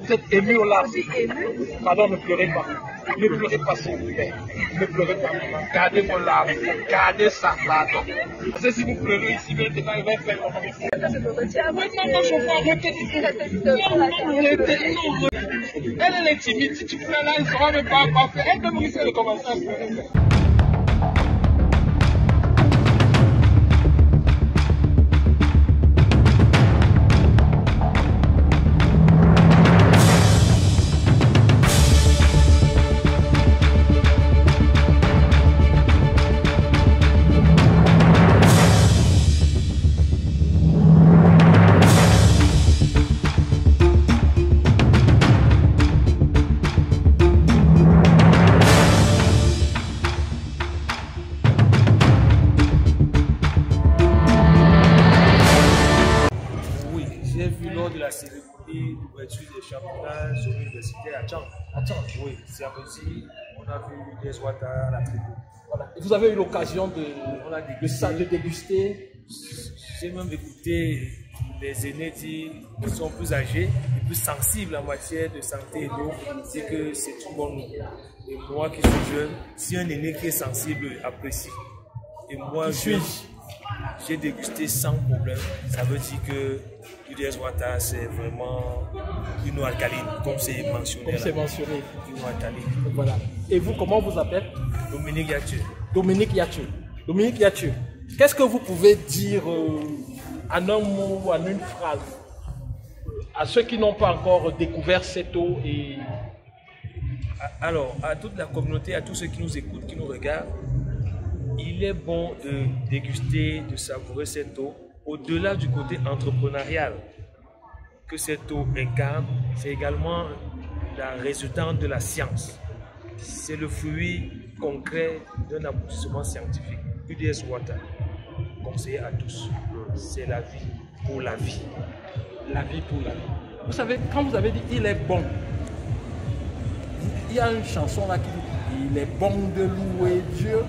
Vous êtes ému aux larmes. Pardon, ne pleurez pas. Ne pleurez pas, s'il vous plaît. Ne pleurez pas. Gardez vos larmes. Gardez ça, pardon. Parce que si vous pleurez ici, maintenant, il va faire comment il faut. Non, je vois. Elle est timide. Si tu pleures là, elle ne saura même pas quoi faire. Elle peut risquer de commencer à pleurer. De la cérémonie d'ouverture des championnats universitaires à Tchang. Oui, c'est à Bossie. On a vu des Ouattara à la tribune. Voilà. Et vous avez eu l'occasion de déguster. J'ai même écouté les aînés dire qui sont plus âgés et plus sensibles en matière de santé et d'eau, c'est que c'est une bonne eau. Et moi qui suis jeune, si un aîné qui est sensible apprécie, et moi j'ai dégusté sans problème, ça veut dire que l'UDS Ouattara c'est vraiment une eau alcaline, comme c'est mentionné. Comme c'est mentionné. Une eau alcaline. Voilà. Et vous, comment vous appelez? Dominique Yathieu. Dominique Yathieu. Dominique Yathieu. Qu'est-ce que vous pouvez dire en un mot ou en une phrase à ceux qui n'ont pas encore découvert cette eau et... Alors, à toute la communauté, à tous ceux qui nous écoutent, qui nous regardent, il est bon de déguster, de savourer cette eau au-delà du côté entrepreneurial que cette eau incarne. C'est également la résultante de la science. C'est le fruit concret d'un aboutissement scientifique. UDS Ouattara, conseillé à tous. C'est la vie pour la vie. La vie pour la vie. Vous savez, quand vous avez dit « il est bon », il y a une chanson là qui dit « il est bon de louer Dieu ».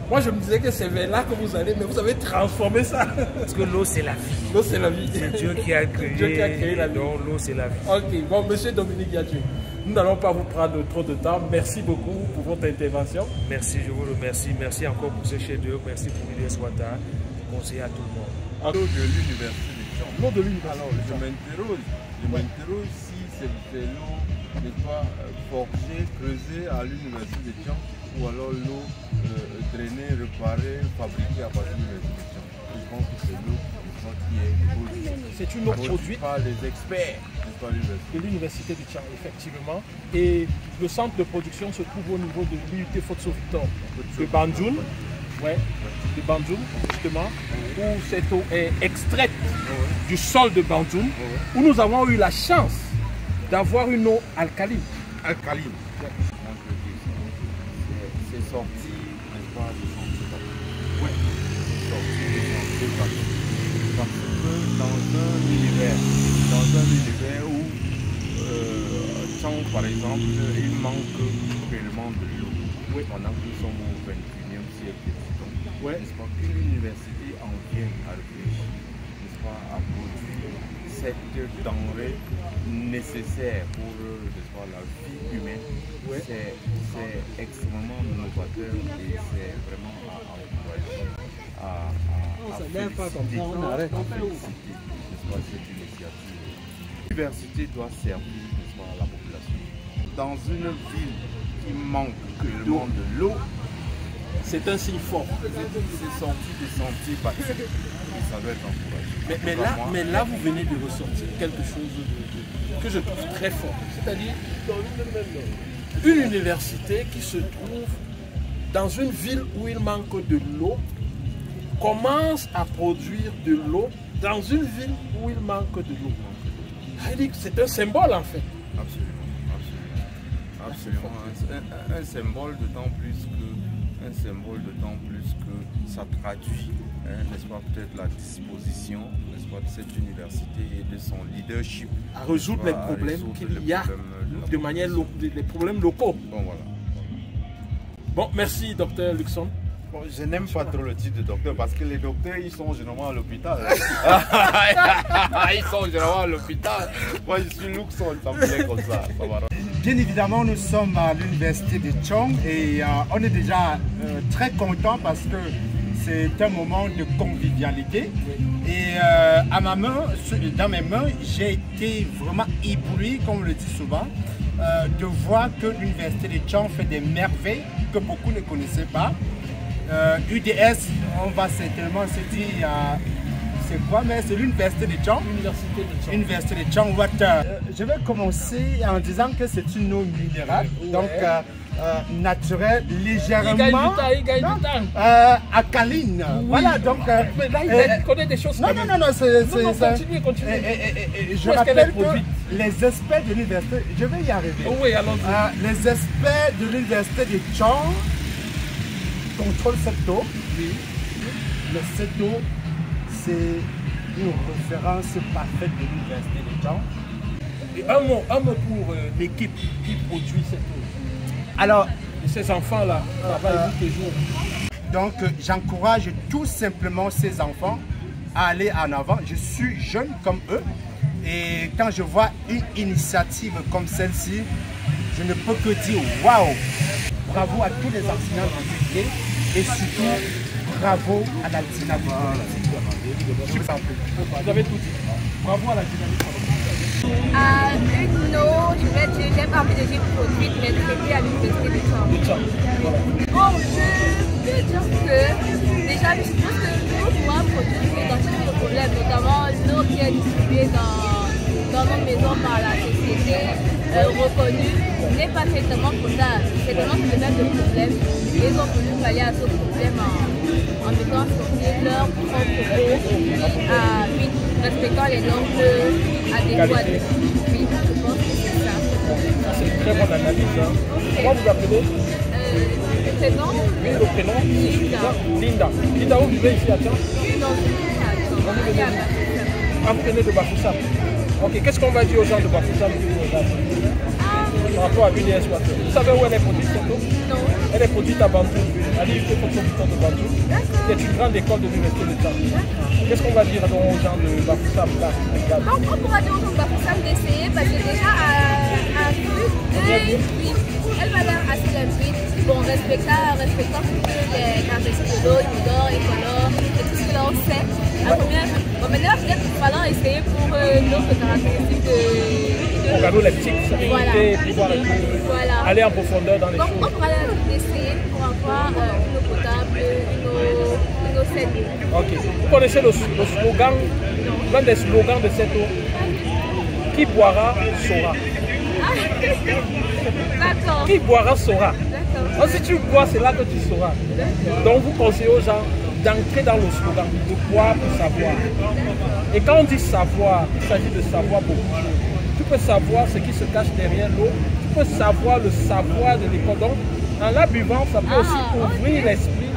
Moi, je me disais que c'est vers là que vous allez, mais vous avez transformé ça. Parce que l'eau, c'est la vie. L'eau, c'est la vie. C'est Dieu qui a créé, la vie. Donc, l'eau, c'est la vie. Ok, bon, monsieur Dominique Yathieu, nous n'allons pas vous prendre trop de temps. Merci beaucoup pour votre intervention. Merci, je vous remercie. Merci encore pour ce chef-d'œuvre. Merci pour l'UDS Ouattara. Conseiller à tout le monde. L'eau de l'université de Tchang. L'eau de l'université. Alors, je m'interroge si c'est l'eau n'est pas forgée, creusée à l'université de Tchang, ou alors l'eau drainée, réparée, fabriquée à partir de l'université de Tchang. Je pense que c'est l'eau qui est produite. C'est une eau produite par les experts de l'université de Tchang, effectivement. Et le centre de production se trouve au niveau de l'UT Fotso Victor de Banjoun. Ouais, de Banjoun, justement, où cette eau est extraite du sol de Banjoun, où nous avons eu la chance d'avoir une eau alcaline. Alcaline. C'est sorti, n'est-ce pas, de santé publique. Oui. C'est sorti de santé publique. Parce que dans un univers où, Tchang, par exemple, il manque réellement de l'eau. Oui. Pendant que nous sommes au 21e siècle, n'est-ce pas, qu'une université en vient à réfléchir, n'est-ce pas, à produire cette denrée nécessaire pour, n'est-ce pas, la vie humaine. Ouais. C'est extrêmement novateur et c'est vraiment à encourager, à féliciter, n'est-ce pas, cette initiative. L'université doit servir, n'est-ce pas, à la population. Dans une ville qui manque cruellement de l'eau, c'est un signe fort. C'est sorti des sentiers battus et ça doit être encouragé. Mais là, vous venez de ressortir quelque chose que je trouve très fort. C'est-à-dire une université qui se trouve dans une ville où il manque de l'eau commence à produire de l'eau dans une ville où il manque de l'eau. C'est un symbole en fait. Absolument. Un symbole d'autant plus que ça traduit, n'est-ce pas, peut-être la disposition, n'est-ce pas, de cette université et de son leadership à résoudre les problèmes qu'il y a de manière les problèmes locaux. Bon, voilà. Bon, merci docteur Luxon. Bon, je n'aime pas trop le titre de docteur parce que les docteurs, ils sont généralement à l'hôpital. Ils sont généralement à l'hôpital. Moi, je suis Luxon, ça me plaît comme ça. Bien évidemment, nous sommes à l'université de Tchong et on est déjà très content parce que c'est un moment de convivialité. Et à ma main, dans mes mains, j'ai été vraiment ébloui, comme on le dit souvent, de voir que l'université de Tchong fait des merveilles que beaucoup ne connaissaient pas. UDS, on va certainement se dire c'est quoi, mais c'est l'université de Tchong. Université de Tchong. Je vais commencer en disant que c'est une eau minérale, donc naturelle, légèrement alcaline. Voilà, donc. Mais là, il connaît des choses. Non, continue. Je rappelle que les experts de l'université, je vais y arriver. Oui, allons-y. Les experts de l'université de Tchong contrôle cette eau. Oui. Mais cette eau, c'est une référence parfaite de l'université de Tchong. Et un mot pour l'équipe qui produit cette eau. Alors, ces enfants-là travaillent tous les jours. Donc, j'encourage tout simplement ces enfants à aller en avant. Je suis jeune comme eux. Et quand je vois une initiative comme celle-ci, je ne peux que dire waouh! Bravo à tous les enseignants d'antiquité et surtout bravo à la dynamique politique. Vous avez tout dit. Bravo à la dynamique politique. Une eau, je vais dire, j'ai pas envie de dire produite, mais traitée à l'université de Tchong. Bon, je peux dire que déjà, je suppose que nous pouvons produire une identité de problème, notamment l'eau qui est distribuée dans nos maisons par la société reconnue n'est pas traitement potable. C'est vraiment ce même de problème. Ils ont voulu pallier à ce problème en mettant sortir leur propre eau, respectant les normes adéquates. Oui, je pense que c'est ça. C'est une très bonne analyse. Hein. Okay. Comment vous appelez le prénom? Oui, le prénom. Linda. Linda, vous vivez ici à Tchong? Non, je vis à Tchong. Vous venez de Bafoussam. Ok, qu'est-ce qu'on va dire aux gens de Bafoussam qui vous regardent par rapport à l'UDS Water? Vous savez où elle est produite cette eau? Non. Elle est produite à Bantou, à l'IUT de Bantou, qui est une grande école de l'université de Tchong. Qu'est-ce qu'on va dire aux gens de Bafoussam là? Donc, on pourra dire aux gens de Bafoussam d'essayer parce que déjà à vue, oui, elle m'a l'air assez limpide. Bon, respectant toutes les caractéristiques de l'eau, l'odeur, écolore et tout ce que l'on sait. Bon, maintenant, peut-être qu'il va falloir essayer pour d'autres caractéristiques de organoleptique, salinité, pouvoir aller en profondeur dans les choses. Donc, on pourra essayer pour avoir une eau potable, une eau saine. Ok. Vous connaissez le slogan, l'un des slogans de cette eau? Qui boira saura. D'accord. Qui boira saura. D'accord. Si tu bois, c'est là que tu sauras. Donc, vous conseillez aux gens d'entrer dans le slogan, de boire pour savoir. Et quand on dit savoir, il s'agit de savoir beaucoup de choses. Tu peux savoir ce qui se cache derrière l'eau, tu peux savoir le savoir de l'école. Donc, en la buvant, ça peut aussi ouvrir l'esprit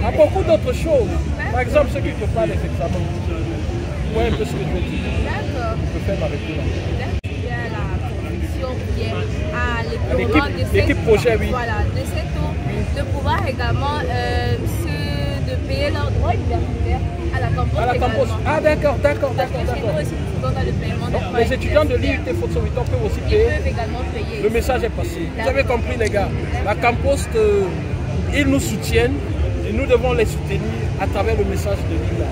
à beaucoup d'autres choses. Par exemple, ceux qui ne font pas les examens. Vous voyez un peu ce que je veux dire. D'accord. Je peux faire ma lecture. Il y a la conviction qui est à l'équipe projet, oui. Voilà, de cette eau, de pouvoir également de payer leurs droits universitaires à la campus. À la campus. Ah d'accord. Parce que chez nous aussi, nous pouvons dans le paiement. Donc, les étudiants de l'IUT Fotso-Witton peuvent aussi payer. Ils peuvent également payer. Le message est passé. Vous avez compris les gars. La campus, ils nous soutiennent et nous devons les soutenir à travers le message de Linda.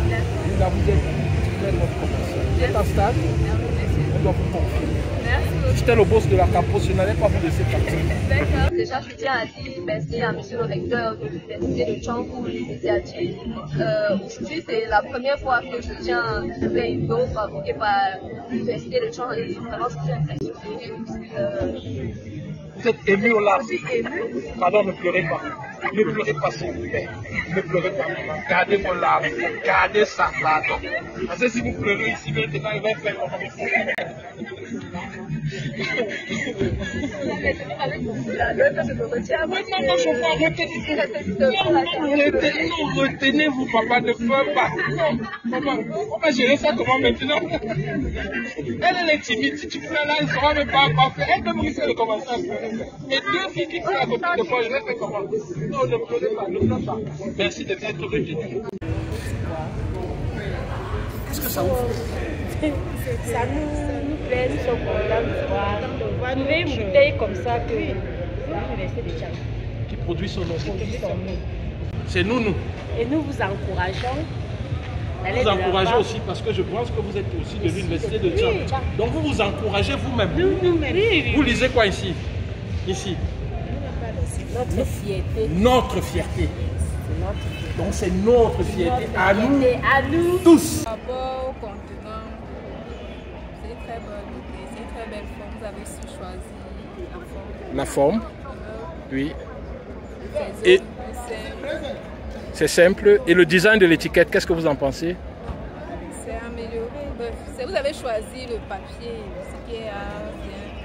Linda, vous êtes notre professeur. Vous êtes en stage. On doit vous confier. J'étais le boss de la campus, je n'allais pas vous laisser partir. D'accord. Déjà, je tiens à dire merci à monsieur le recteur de l'université de Tchong pour l'initiative. Aujourd'hui, c'est la première fois que je tiens à faire une offre appliquée par l'université de Tchong. Et vraiment, c'est impressionnant. Vous êtes ému au larmes. Je suis ému. Pardon, ne pleurez pas. Ne pleurez pas, s'il vous plaît. Ne pleurez pas. Gardez vos larmes. Gardez ça, pardon. Parce que si vous pleurez ici, maintenant, il va faire comme il faut. Retenez-vous, papa, ne pleure pas. Maman, on va gérer ça comment maintenant? Elle est timide, si tu pleures là, elle ne saura même pas quoi faire. Elle peut me risquer de commencer à pleurer. Mais deux filles qui sont à côté de moi, je vais faire comment? Non, ne pleurez pas, ne pleurez pas. Merci de m'être retenu. Qu'est-ce que ça vous fait? Ça nous plaît, nous sommes contents de voir une bouteille comme ça que l'Université de Tchang qui produit son nom. C'est nous. Et nous vous encourageons. Vous encouragez aussi parce que je pense que vous êtes aussi de l'Université de Tchang. Oui. Donc vous vous encouragez vous-même. Nous-mêmes. Oui. Vous lisez quoi ici? Ici. Notre fierté. Notre fierté. Donc c'est notre fierté à nous, tous. Par rapport au contenant, c'est très bonne idée, c'est une très belle forme. Vous avez su choisir la forme. La forme, oui. Et c'est simple. Et le design de l'étiquette, qu'est-ce que vous en pensez? C'est amélioré. Vous avez choisi le papier, ce qui est bien.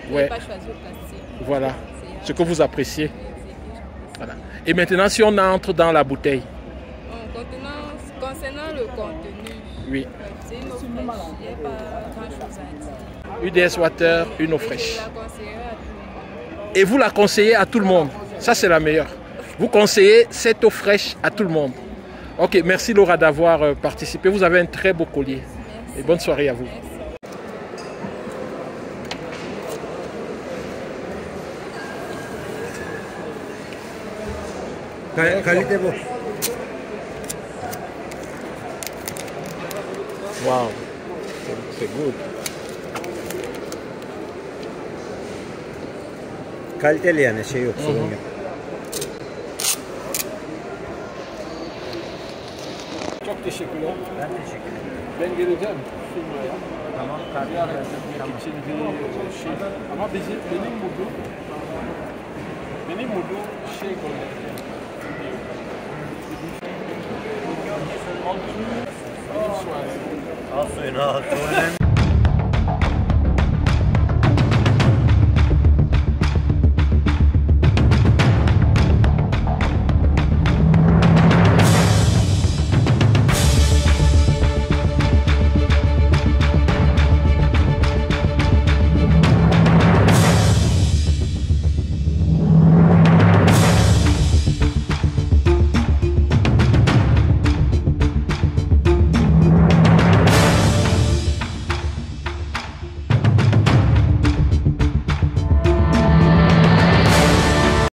Vous n'avez pas choisi le plastique. Voilà, ce que vous appréciez. Voilà. Et maintenant, si on entre dans la bouteille. Concernant le contenu, oui. C'est une eau fraîche. Il n'y a pas grand-chose à dire. UDS Water, une eau fraîche. Je la conseillerais à tout le monde. Et vous la conseillez à tout le monde. Ça, c'est la meilleure. Vous conseillez cette eau fraîche à tout le monde. Ok, merci Laura d'avoir participé. Vous avez un très beau collier. Merci. Et bonne soirée à vous. Merci. Qualité beau. Wow, c'est good. Kaliteli yani şey yok sorun yok. Çok teşekkürler. Ben teşekkür ederim. Ben geleceğim filmaya. Tamam. Ziyaret etmek için bir şey. Ama benim modu şey koyuyor. Al suyunu al.